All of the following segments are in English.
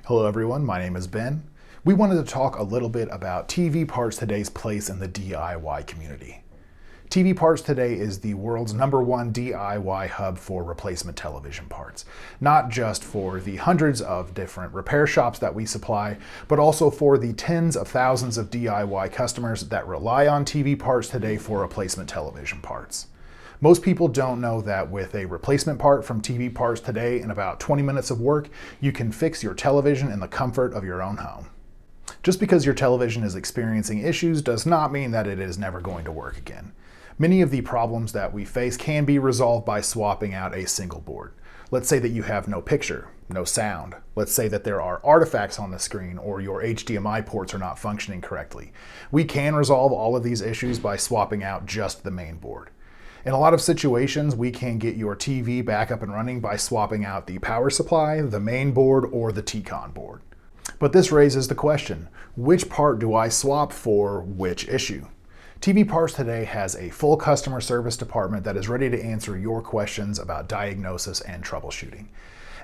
Hello everyone, my name is Ben. We wanted to talk a little bit about TV Parts Today's place in the DIY community. TV Parts Today is the world's #1 DIY hub for replacement television parts. Not just for the hundreds of different repair shops that we supply, but also for the tens of thousands of DIY customers that rely on TV Parts Today for replacement television parts. Most people don't know that with a replacement part from TV Parts Today in about 20 minutes of work, you can fix your television in the comfort of your own home. Just because your television is experiencing issues does not mean that it is never going to work again. Many of the problems that we face can be resolved by swapping out a single board. Let's say that you have no picture, no sound. Let's say that there are artifacts on the screen or your HDMI ports are not functioning correctly. We can resolve all of these issues by swapping out just the main board. In a lot of situations, we can get your TV back up and running by swapping out the power supply, the main board, or the T-Con board. But this raises the question, which part do I swap for which issue? TV Parts Today has a full customer service department that is ready to answer your questions about diagnosis and troubleshooting.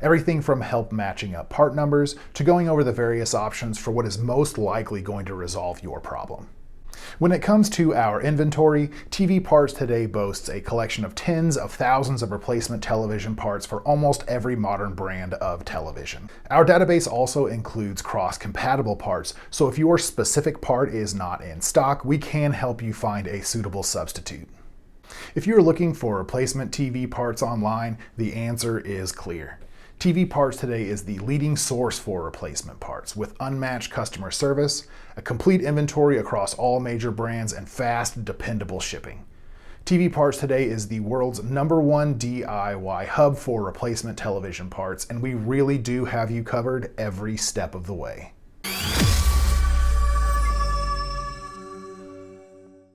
Everything from help matching up part numbers to going over the various options for what is most likely going to resolve your problem. When it comes to our inventory, TV Parts Today boasts a collection of tens of thousands of replacement television parts for almost every modern brand of television. Our database also includes cross-compatible parts, so if your specific part is not in stock, we can help you find a suitable substitute. If you're looking for replacement TV parts online, the answer is clear. TV Parts Today is the leading source for replacement parts with unmatched customer service, a complete inventory across all major brands, and fast, dependable shipping. TV Parts Today is the world's #1 DIY hub for replacement television parts, and we really do have you covered every step of the way.